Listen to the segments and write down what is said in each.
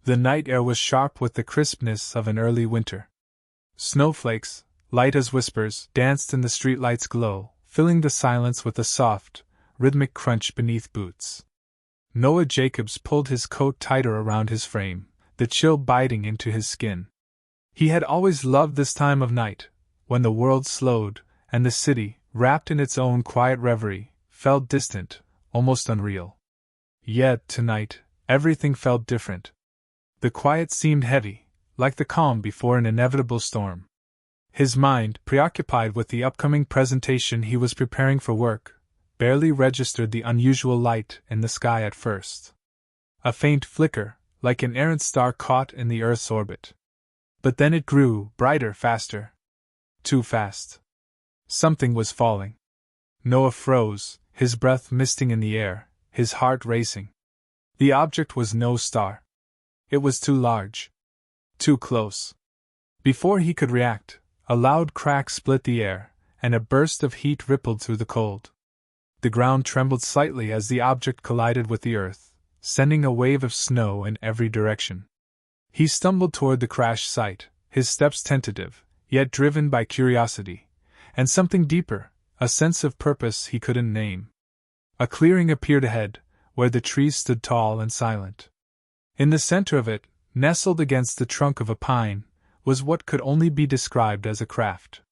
The night air was sharp with the crispness of an early winter. Snowflakes, light as whispers, danced in the streetlight's glow, filling the silence with a soft, rhythmic crunch beneath boots. Noah Jacobs pulled his coat tighter around his frame, the chill biting into his skin. He had always loved this time of night, when the world slowed, and the city, wrapped in its own quiet reverie, felt distant, almost unreal. Yet, tonight, everything felt different. The quiet seemed heavy, like the calm before an inevitable storm. His mind, preoccupied with the upcoming presentation he was preparing for work, barely registered the unusual light in the sky at first. A faint flicker, like an errant star caught in the Earth's orbit. But then it grew, brighter, faster. Too fast. Something was falling. Noah froze, his breath misting in the air, his heart racing. The object was no star. It was too large. Too close. Before he could react, a loud crack split the air, and a burst of heat rippled through the cold. The ground trembled slightly as the object collided with the earth, sending a wave of snow in every direction. He stumbled toward the crash site, his steps tentative, yet driven by curiosity, and something deeper, a sense of purpose he couldn't name. A clearing appeared ahead, where the trees stood tall and silent. In the center of it, nestled against the trunk of a pine, was what could only be described as a craft.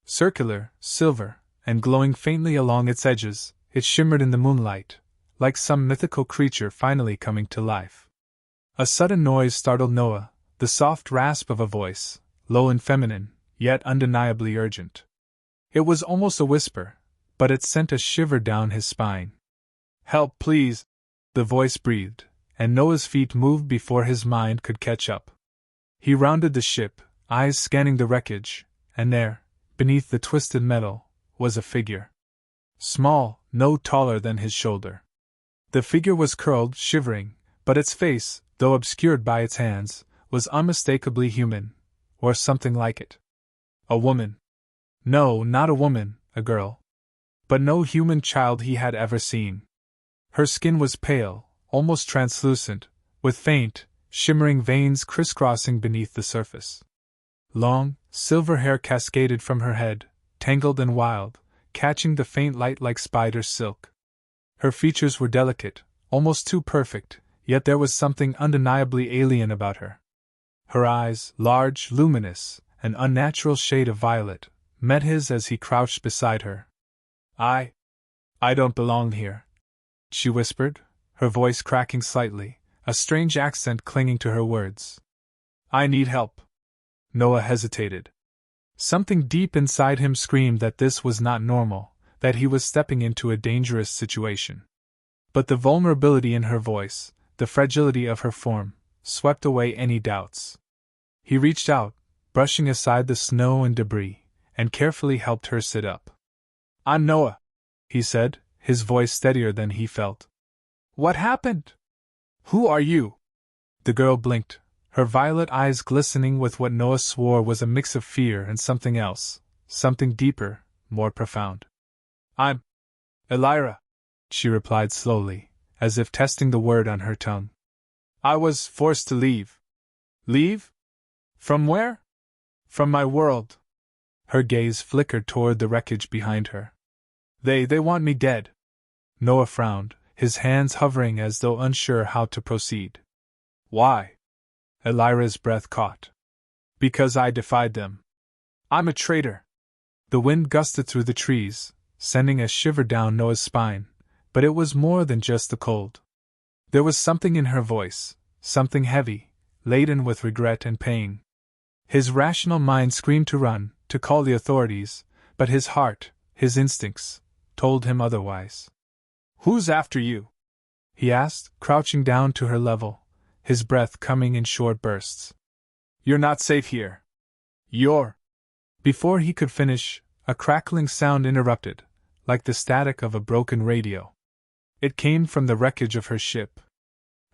Circular, silver, and glowing faintly along its edges, it shimmered in the moonlight, like some mythical creature finally coming to life. A sudden noise startled Noah, the soft rasp of a voice, low and feminine, yet undeniably urgent. It was almost a whisper, but it sent a shiver down his spine. "Help, please," the voice breathed, and Noah's feet moved before his mind could catch up. He rounded the ship, eyes scanning the wreckage, and there, beneath the twisted metal, was a figure. Small, no taller than his shoulder. The figure was curled, shivering, but its face, though obscured by its hands, was unmistakably human, or something like it. A woman. No, not a woman, a girl. But no human child he had ever seen. Her skin was pale, almost translucent, with faint, shimmering veins crisscrossing beneath the surface. Long, silver hair cascaded from her head, tangled and wild, catching the faint light like spider silk. Her features were delicate, almost too perfect, yet there was something undeniably alien about her. Her eyes, large, luminous, an unnatural shade of violet, met his as he crouched beside her. I don't belong here," she whispered, her voice cracking slightly, a strange accent clinging to her words. "I need help." Noah hesitated. Something deep inside him screamed that this was not normal, that he was stepping into a dangerous situation. But the vulnerability in her voice, the fragility of her form, swept away any doubts. He reached out, brushing aside the snow and debris, and carefully helped her sit up. "I'm Noah," he said, his voice steadier than he felt. "What happened? Who are you?" The girl blinked, her violet eyes glistening with what Noah swore was a mix of fear and something else, something deeper, more profound. "I'm Elira," she replied slowly, as if testing the word on her tongue. "I was forced to leave." "Leave? From where?" "From my world." Her gaze flickered toward the wreckage behind her. They want me dead." Noah frowned, his hands hovering as though unsure how to proceed. "Why?" Elira's breath caught. "Because I defied them. I'm a traitor." The wind gusted through the trees, sending a shiver down Noah's spine, but it was more than just the cold. There was something in her voice, something heavy, laden with regret and pain. His rational mind screamed to run, to call the authorities, but his heart, his instincts, told him otherwise. "Who's after you?" he asked, crouching down to her level, his breath coming in short bursts. "You're not safe here. You're—" Before he could finish, a crackling sound interrupted, like the static of a broken radio. It came from the wreckage of her ship.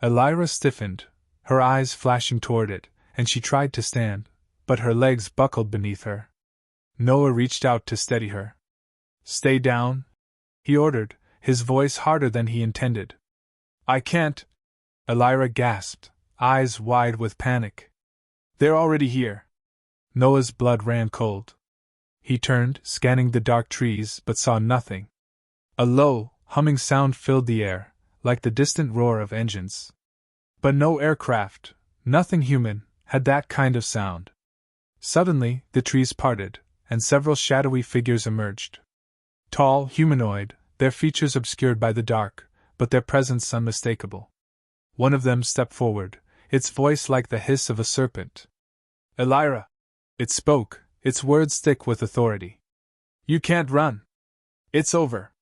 Elira stiffened, her eyes flashing toward it, and she tried to stand, but her legs buckled beneath her. Noah reached out to steady her. "Stay down," he ordered, his voice harder than he intended. "I can't," Elira gasped, eyes wide with panic. "They're already here." Noah's blood ran cold. He turned, scanning the dark trees, but saw nothing. A low, humming sound filled the air, like the distant roar of engines. But no aircraft, nothing human, had that kind of sound. Suddenly, the trees parted, and several shadowy figures emerged. Tall, humanoid, their features obscured by the dark, but their presence unmistakable. One of them stepped forward, its voice like the hiss of a serpent. "Elira!" It spoke, its words thick with authority. "You can't run. It's over."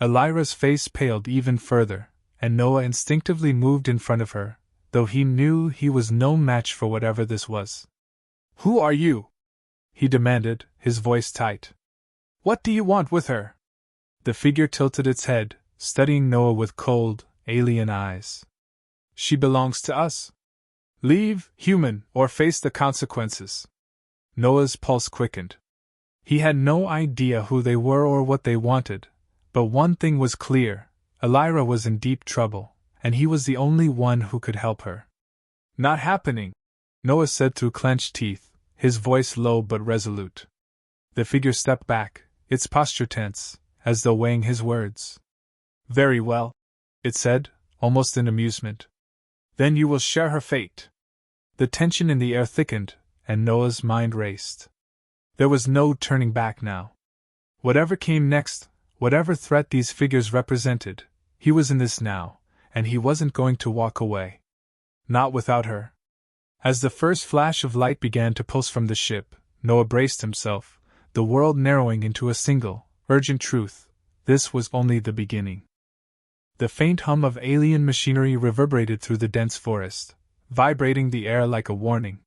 Elira's face paled even further, and Noah instinctively moved in front of her, though he knew he was no match for whatever this was. "Who are you?" he demanded, his voice tight. "What do you want with her?" The figure tilted its head, studying Noah with cold, alien eyes. "She belongs to us. Leave, human, or face the consequences." Noah's pulse quickened. He had no idea who they were or what they wanted, but one thing was clear: Elira was in deep trouble, and he was the only one who could help her. "Not happening," Noah said through clenched teeth, his voice low but resolute. The figure stepped back, its posture tense, as though weighing his words. "Very well," it said, almost in amusement. "Then you will share her fate." The tension in the air thickened, and Noah's mind raced. There was no turning back now. Whatever came next, whatever threat these figures represented, he was in this now, and he wasn't going to walk away. Not without her. As the first flash of light began to pulse from the ship, Noah braced himself, the world narrowing into a single, urgent truth: this was only the beginning. The faint hum of alien machinery reverberated through the dense forest, vibrating the air like a warning.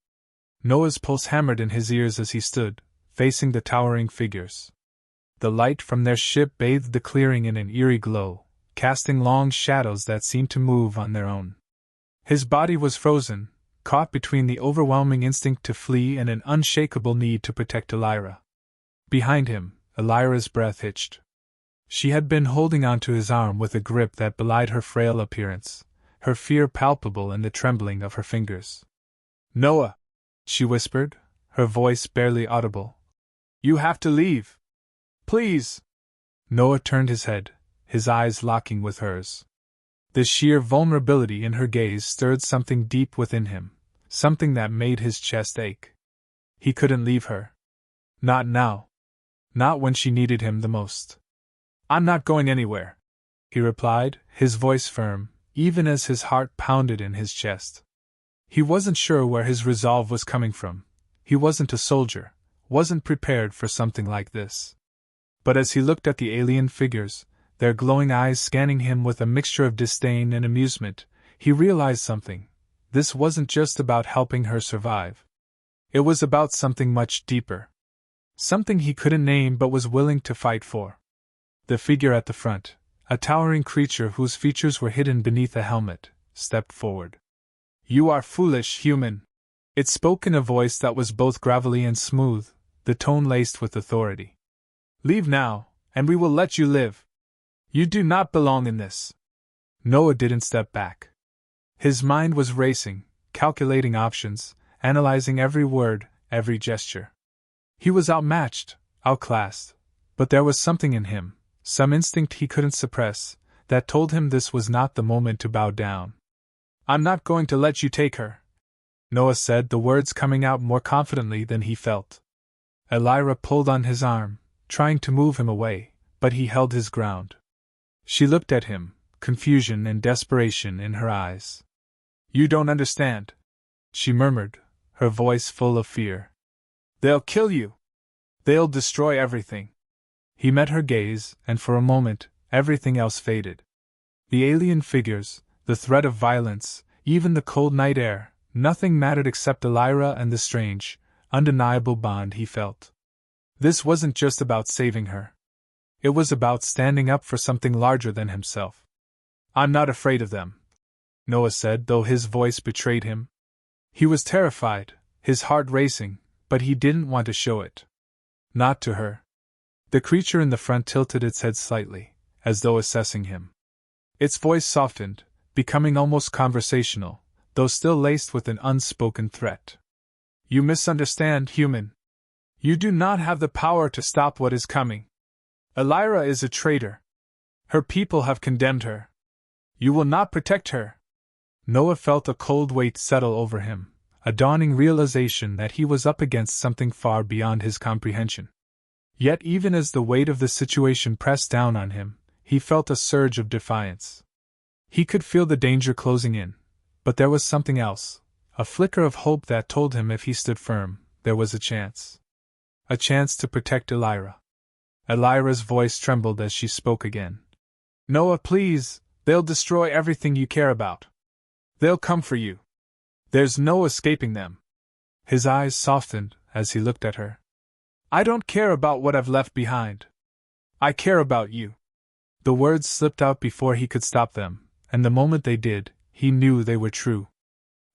Noah's pulse hammered in his ears as he stood, facing the towering figures. The light from their ship bathed the clearing in an eerie glow, casting long shadows that seemed to move on their own. His body was frozen, caught between the overwhelming instinct to flee and an unshakable need to protect Elira. Behind him, Elira's breath hitched. She had been holding onto his arm with a grip that belied her frail appearance, her fear palpable in the trembling of her fingers. "Noah," she whispered, her voice barely audible. "You have to leave. Please." Noah turned his head, his eyes locking with hers. The sheer vulnerability in her gaze stirred something deep within him, something that made his chest ache. He couldn't leave her. Not now. Not when she needed him the most. "I'm not going anywhere," he replied, his voice firm, even as his heart pounded in his chest. He wasn't sure where his resolve was coming from. He wasn't a soldier, wasn't prepared for something like this. But as he looked at the alien figures, their glowing eyes scanning him with a mixture of disdain and amusement, he realized something. This wasn't just about helping her survive. It was about something much deeper. Something he couldn't name but was willing to fight for. The figure at the front, a towering creature whose features were hidden beneath a helmet, stepped forward. "You are foolish, human." It spoke in a voice that was both gravelly and smooth, the tone laced with authority. "Leave now, and we will let you live. You do not belong in this." Noah didn't step back. His mind was racing, calculating options, analyzing every word, every gesture. He was outmatched, outclassed, but there was something in him, some instinct he couldn't suppress, that told him this was not the moment to bow down. "I'm not going to let you take her," Noah said, the words coming out more confidently than he felt. Elira pulled on his arm, trying to move him away, but he held his ground. She looked at him, confusion and desperation in her eyes. "You don't understand," she murmured, her voice full of fear. "They'll kill you. They'll destroy everything." He met her gaze, and for a moment, everything else faded. The alien figures, the threat of violence, even the cold night air, nothing mattered except Elira and the strange, undeniable bond he felt. This wasn't just about saving her. It was about standing up for something larger than himself. "I'm not afraid of them," Noah said, though his voice betrayed him. He was terrified, his heart racing, but he didn't want to show it. Not to her. The creature in the front tilted its head slightly, as though assessing him. Its voice softened, becoming almost conversational, though still laced with an unspoken threat. You misunderstand, human. You do not have the power to stop what is coming. Elira is a traitor. Her people have condemned her. You will not protect her. Noah felt a cold weight settle over him, a dawning realization that he was up against something far beyond his comprehension. Yet even as the weight of the situation pressed down on him, he felt a surge of defiance. He could feel the danger closing in, but there was something else, a flicker of hope that told him if he stood firm, there was a chance. A chance to protect Elira. Elira's voice trembled as she spoke again. Noah, please, they'll destroy everything you care about. They'll come for you. There's no escaping them. His eyes softened as he looked at her. I don't care about what I've left behind. I care about you. The words slipped out before he could stop them, and the moment they did, he knew they were true.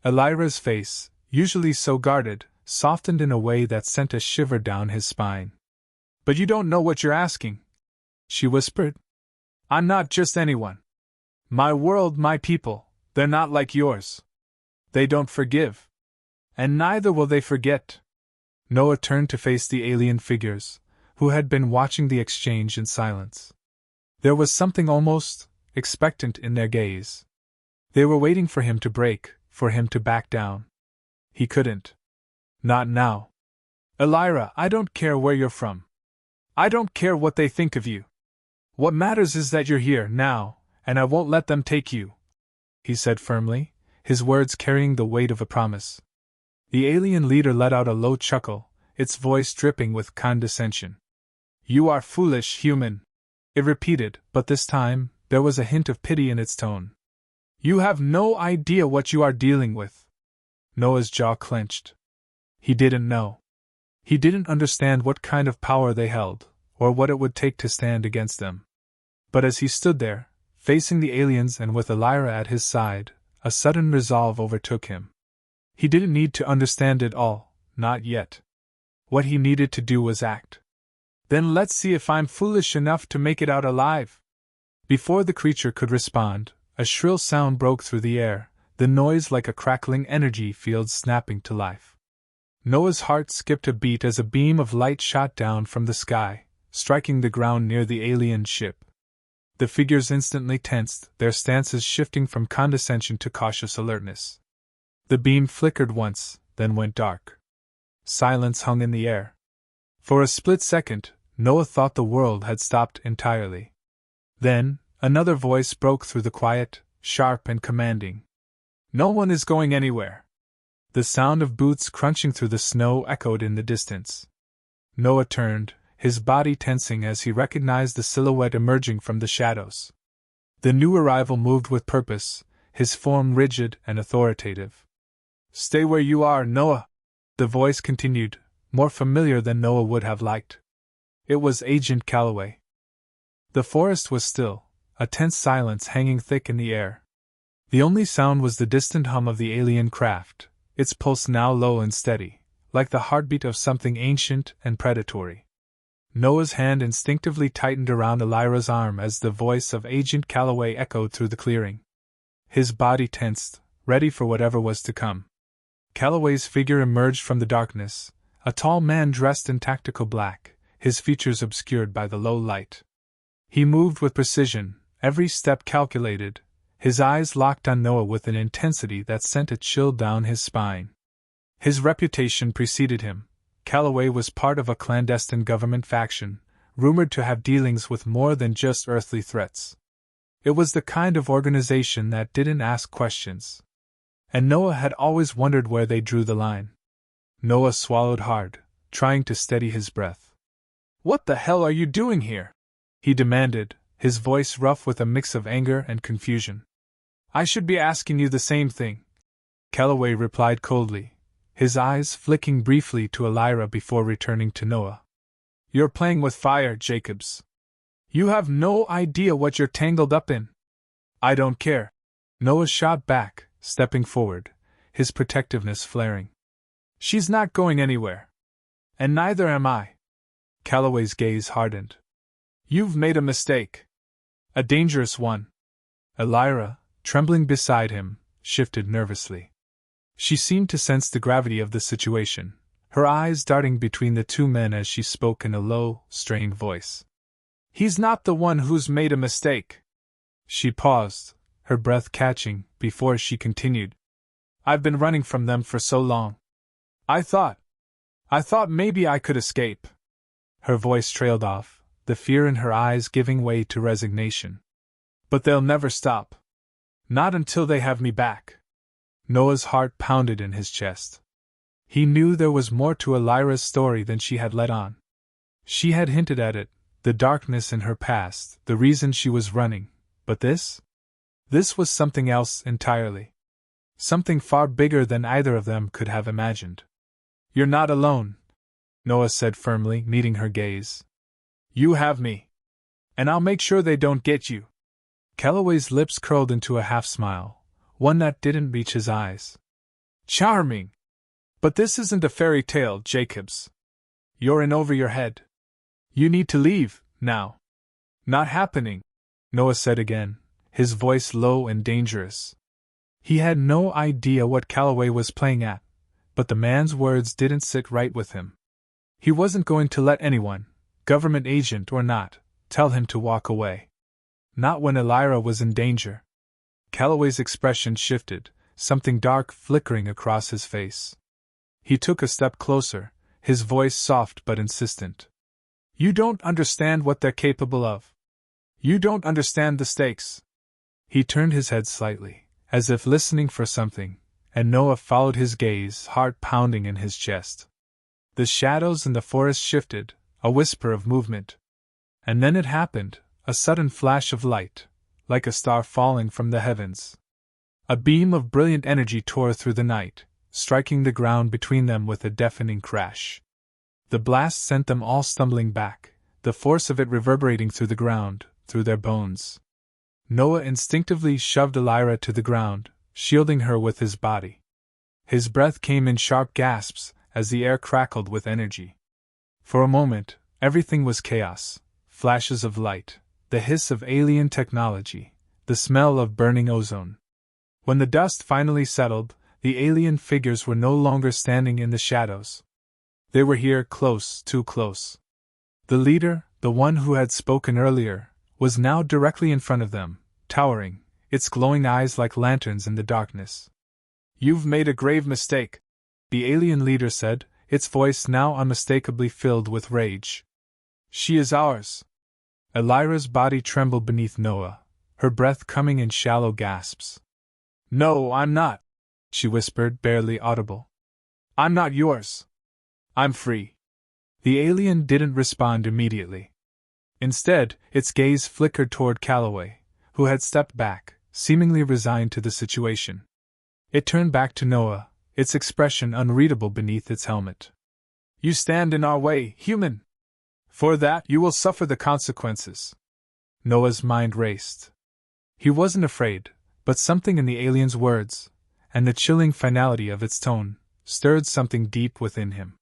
Elira's face, usually so guarded, softened in a way that sent a shiver down his spine. But you don't know what you're asking, she whispered. I'm not just anyone. My world, my people, they're not like yours. They don't forgive. And neither will they forget. Noah turned to face the alien figures, who had been watching the exchange in silence. There was something almost expectant in their gaze. They were waiting for him to break, for him to back down. He couldn't. Not now. Elira, I don't care where you're from. I don't care what they think of you. What matters is that you're here now, and I won't let them take you, he said firmly, his words carrying the weight of a promise. The alien leader let out a low chuckle, its voice dripping with condescension. You are foolish, human, it repeated, but this time, there was a hint of pity in its tone. You have no idea what you are dealing with. Noah's jaw clenched. He didn't know. He didn't understand what kind of power they held, or what it would take to stand against them. But as he stood there, facing the aliens and with Elira at his side, a sudden resolve overtook him. He didn't need to understand it all, not yet. What he needed to do was act. Then let's see if I'm foolish enough to make it out alive. Before the creature could respond, a shrill sound broke through the air, the noise like a crackling energy field snapping to life. Noah's heart skipped a beat as a beam of light shot down from the sky, striking the ground near the alien ship. The figures instantly tensed, their stances shifting from condescension to cautious alertness. The beam flickered once, then went dark. Silence hung in the air. For a split second, Noah thought the world had stopped entirely. Then, another voice broke through the quiet, sharp and commanding. No one is going anywhere. The sound of boots crunching through the snow echoed in the distance. Noah turned, his body tensing as he recognized the silhouette emerging from the shadows. The new arrival moved with purpose, his form rigid and authoritative. Stay where you are, Noah, the voice continued, more familiar than Noah would have liked. It was Agent Calloway. The forest was still, a tense silence hanging thick in the air. The only sound was the distant hum of the alien craft, its pulse now low and steady, like the heartbeat of something ancient and predatory. Noah's hand instinctively tightened around Elira's arm as the voice of Agent Calloway echoed through the clearing. His body tensed, ready for whatever was to come. Calloway's figure emerged from the darkness, a tall man dressed in tactical black, his features obscured by the low light. He moved with precision, every step calculated, his eyes locked on Noah with an intensity that sent a chill down his spine. His reputation preceded him. Calloway was part of a clandestine government faction, rumored to have dealings with more than just earthly threats. It was the kind of organization that didn't ask questions. And Noah had always wondered where they drew the line. Noah swallowed hard, trying to steady his breath. What the hell are you doing here? He demanded, his voice rough with a mix of anger and confusion. I should be asking you the same thing, Calloway replied coldly, his eyes flicking briefly to Elira before returning to Noah. You're playing with fire, Jacobs. You have no idea what you're tangled up in. I don't care. Noah shot back, stepping forward, his protectiveness flaring. She's not going anywhere. And neither am I. Calloway's gaze hardened. You've made a mistake. A dangerous one. Elira, trembling beside him, shifted nervously. She seemed to sense the gravity of the situation, her eyes darting between the two men as she spoke in a low, strained voice. "He's not the one who's made a mistake." She paused, her breath catching, before she continued. "I've been running from them for so long. I thought maybe I could escape." Her voice trailed off, the fear in her eyes giving way to resignation. "But they'll never stop. Not until they have me back." Noah's heart pounded in his chest. He knew there was more to Elira's story than she had let on. She had hinted at it, the darkness in her past, the reason she was running, but this? This was something else entirely. Something far bigger than either of them could have imagined. "You're not alone," Noah said firmly, meeting her gaze. "You have me. And I'll make sure they don't get you." Calloway's lips curled into a half-smile, one that didn't reach his eyes. "Charming! But this isn't a fairy tale, Jacobs. You're in over your head. You need to leave, now." "Not happening," Noah said again, his voice low and dangerous. He had no idea what Calloway was playing at, but the man's words didn't sit right with him. He wasn't going to let anyone, government agent or not, tell him to walk away. Not when Elira was in danger. Calloway's expression shifted, something dark flickering across his face. He took a step closer, his voice soft but insistent. "You don't understand what they're capable of. You don't understand the stakes." He turned his head slightly, as if listening for something, and Noah followed his gaze, heart pounding in his chest. The shadows in the forest shifted, a whisper of movement. And then it happened, a sudden flash of light, like a star falling from the heavens. A beam of brilliant energy tore through the night, striking the ground between them with a deafening crash. The blast sent them all stumbling back, the force of it reverberating through the ground, through their bones. Noah instinctively shoved Elira to the ground, shielding her with his body. His breath came in sharp gasps as the air crackled with energy. For a moment, everything was chaos: flashes of light, the hiss of alien technology, the smell of burning ozone. When the dust finally settled, the alien figures were no longer standing in the shadows. They were here, close, too close. The leader, the one who had spoken earlier, was now directly in front of them, towering, its glowing eyes like lanterns in the darkness. "You've made a grave mistake," the alien leader said, its voice now unmistakably filled with rage. "She is ours." Elira's body trembled beneath Noah, her breath coming in shallow gasps. "No, I'm not," she whispered, barely audible. "I'm not yours. I'm free." The alien didn't respond immediately. Instead, its gaze flickered toward Calloway, who had stepped back, seemingly resigned to the situation. It turned back to Noah, its expression unreadable beneath its helmet. "You stand in our way, human. For that, you will suffer the consequences." Noah's mind raced. He wasn't afraid, but something in the alien's words, and the chilling finality of its tone, stirred something deep within him.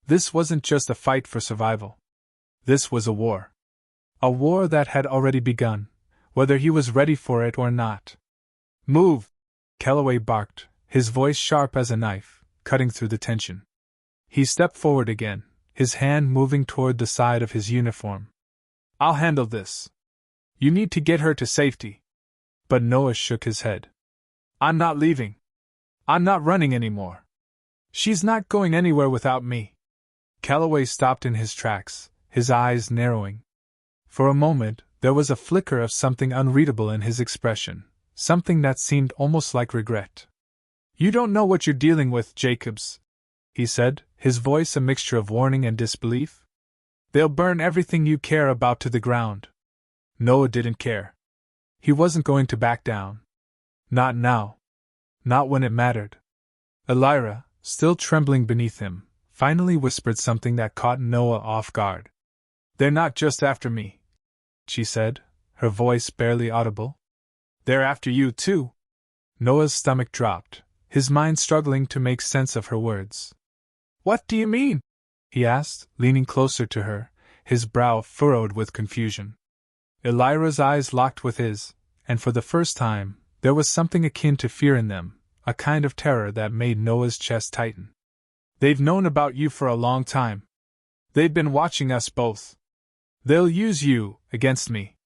This wasn't just a fight for survival. This was a war. A war that had already begun, whether he was ready for it or not. "Move!" Calloway barked, his voice sharp as a knife, cutting through the tension. He stepped forward again, his hand moving toward the side of his uniform. "I'll handle this. You need to get her to safety." But Noah shook his head. "I'm not leaving. I'm not running anymore. She's not going anywhere without me." Calloway stopped in his tracks, his eyes narrowing. For a moment, there was a flicker of something unreadable in his expression, something that seemed almost like regret. "You don't know what you're dealing with, Jacobs," he said, his voice a mixture of warning and disbelief. "They'll burn everything you care about to the ground." Noah didn't care. He wasn't going to back down. Not now. Not when it mattered. Elira, still trembling beneath him, finally whispered something that caught Noah off guard. "They're not just after me," she said, her voice barely audible. "They're after you, too." Noah's stomach dropped, his mind struggling to make sense of her words. "What do you mean?" he asked, leaning closer to her, his brow furrowed with confusion. Elira's eyes locked with his, and for the first time, there was something akin to fear in them, a kind of terror that made Noah's chest tighten. "They've known about you for a long time. They've been watching us both. They'll use you against me."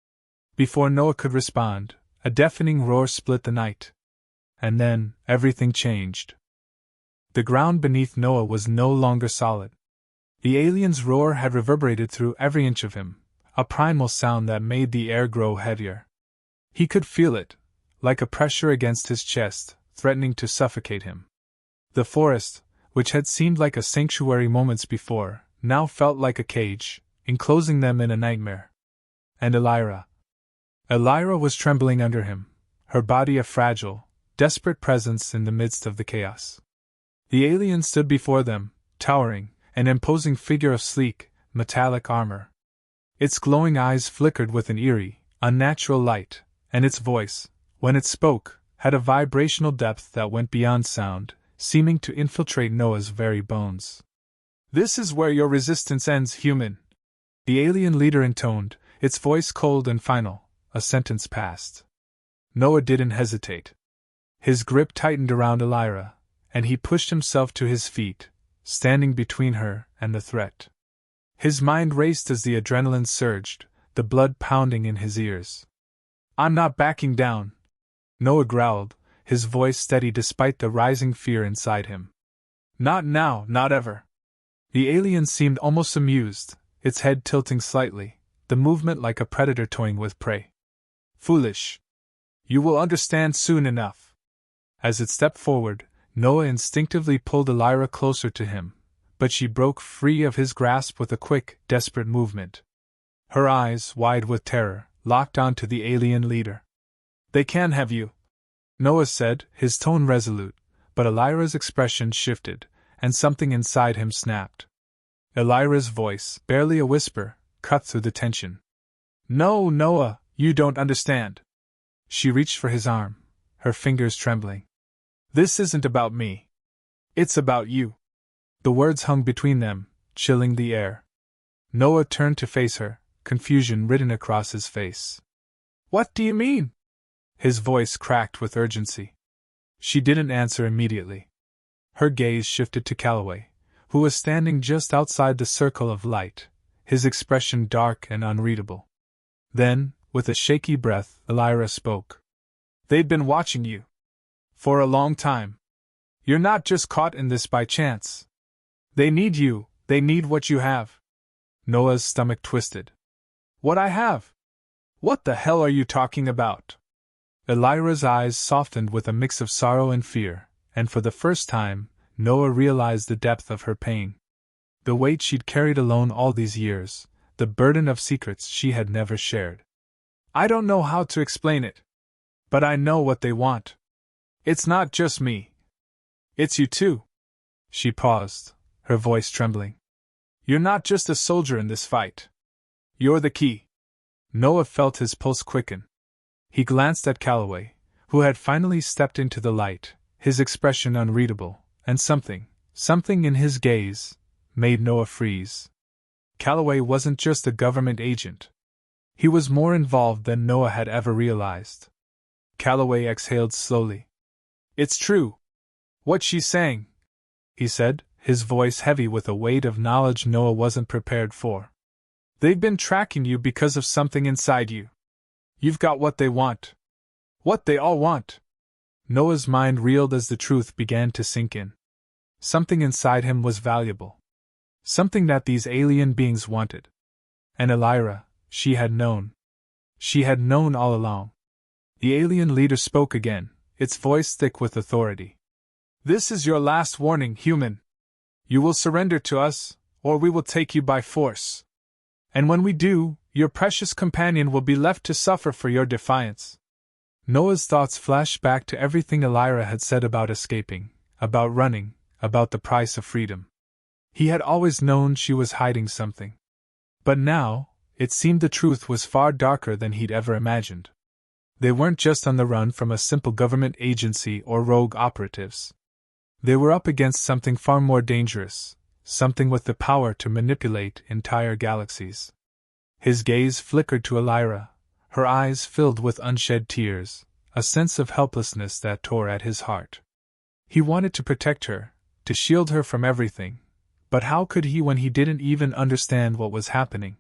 Before Noah could respond, a deafening roar split the night. And then, everything changed. The ground beneath Noah was no longer solid. The alien's roar had reverberated through every inch of him, a primal sound that made the air grow heavier. He could feel it, like a pressure against his chest, threatening to suffocate him. The forest, which had seemed like a sanctuary moments before, now felt like a cage, enclosing them in a nightmare. And Elira was trembling under him, her body a fragile, desperate presence in the midst of the chaos. The alien stood before them, towering, an imposing figure of sleek, metallic armor. Its glowing eyes flickered with an eerie, unnatural light, and its voice, when it spoke, had a vibrational depth that went beyond sound, seeming to infiltrate Noah's very bones. "This is where your resistance ends, human," the alien leader intoned, its voice cold and final. A sentence passed. Noah didn't hesitate. His grip tightened around Elira, and he pushed himself to his feet, standing between her and the threat. His mind raced as the adrenaline surged, the blood pounding in his ears. "I'm not backing down," Noah growled, his voice steady despite the rising fear inside him. "Not now, not ever." The alien seemed almost amused, its head tilting slightly, the movement like a predator toying with prey. "Foolish. You will understand soon enough." As it stepped forward, Noah instinctively pulled Elira closer to him, but she broke free of his grasp with a quick, desperate movement. Her eyes, wide with terror, locked onto the alien leader. "They can have you," Noah said, his tone resolute, but Elira's expression shifted, and something inside him snapped. Elira's voice, barely a whisper, cut through the tension. "No, Noah, you don't understand." She reached for his arm, her fingers trembling. "This isn't about me. It's about you." The words hung between them, chilling the air. Noah turned to face her, confusion written across his face. "What do you mean?" His voice cracked with urgency. She didn't answer immediately. Her gaze shifted to Calloway, who was standing just outside the circle of light, his expression dark and unreadable. Then, with a shaky breath, Elira spoke. "They've been watching you. For a long time. You're not just caught in this by chance. They need you, they need what you have." Noah's stomach twisted. "What I have? What the hell are you talking about?" Elira's eyes softened with a mix of sorrow and fear, and for the first time, Noah realized the depth of her pain. The weight she'd carried alone all these years, the burden of secrets she had never shared. "I don't know how to explain it. But I know what they want. It's not just me. It's you too." She paused, her voice trembling. "You're not just a soldier in this fight. You're the key." Noah felt his pulse quicken. He glanced at Calloway, who had finally stepped into the light, his expression unreadable, and something in his gaze, made Noah freeze. Calloway wasn't just a government agent. He was more involved than Noah had ever realized. Calloway exhaled slowly. "It's true. What she's saying," he said, his voice heavy with a weight of knowledge Noah wasn't prepared for. "They've been tracking you because of something inside you. You've got what they want. What they all want." Noah's mind reeled as the truth began to sink in. Something inside him was valuable. Something that these alien beings wanted. And Elira, she had known. She had known all along. The alien leader spoke again, its voice thick with authority. "This is your last warning, human. You will surrender to us, or we will take you by force. And when we do, your precious companion will be left to suffer for your defiance." Noah's thoughts flashed back to everything Elira had said about escaping, about running, about the price of freedom. He had always known she was hiding something. But now, it seemed the truth was far darker than he'd ever imagined. They weren't just on the run from a simple government agency or rogue operatives. They were up against something far more dangerous, something with the power to manipulate entire galaxies. His gaze flickered to Elira, her eyes filled with unshed tears, a sense of helplessness that tore at his heart. He wanted to protect her, to shield her from everything, but how could he when he didn't even understand what was happening?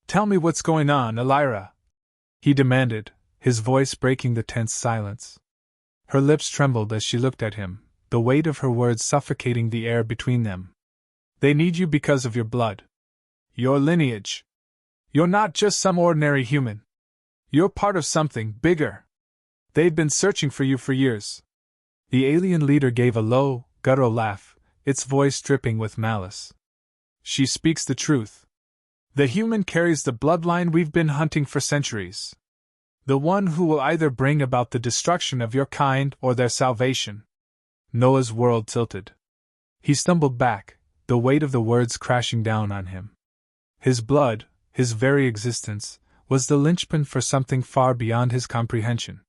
"Tell me what's going on, Elira," he demanded, his voice breaking the tense silence. Her lips trembled as she looked at him, the weight of her words suffocating the air between them. "They need you because of your blood. Your lineage. You're not just some ordinary human. You're part of something bigger. They've been searching for you for years." The alien leader gave a low, guttural laugh, its voice dripping with malice. "She speaks the truth. The human carries the bloodline we've been hunting for centuries. The one who will either bring about the destruction of your kind or their salvation." Noah's world tilted. He stumbled back, the weight of the words crashing down on him. His blood, his very existence, was the linchpin for something far beyond his comprehension.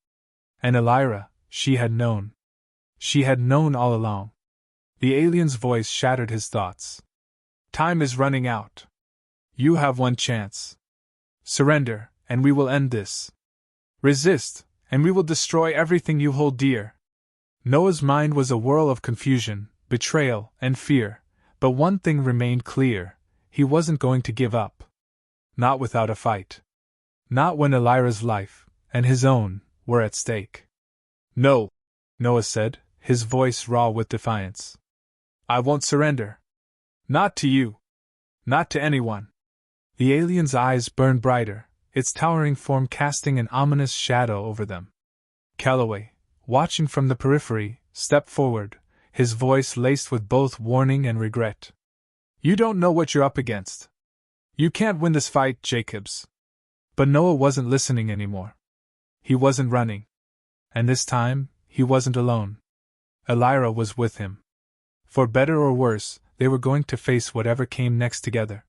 And Elira, she had known. She had known all along. The alien's voice shattered his thoughts. "Time is running out. You have one chance. Surrender, and we will end this. Resist, and we will destroy everything you hold dear." Noah's mind was a whirl of confusion, betrayal, and fear, but one thing remained clear: he wasn't going to give up. Not without a fight. Not when Elira's life, and his own, were at stake. "No," Noah said, his voice raw with defiance. "I won't surrender. Not to you. Not to anyone." The alien's eyes burned brighter, its towering form casting an ominous shadow over them. Calloway, watching from the periphery, stepped forward, his voice laced with both warning and regret. "You don't know what you're up against. You can't win this fight, Jacobs." But Noah wasn't listening anymore. He wasn't running. And this time, he wasn't alone. Elira was with him. For better or worse, they were going to face whatever came next together.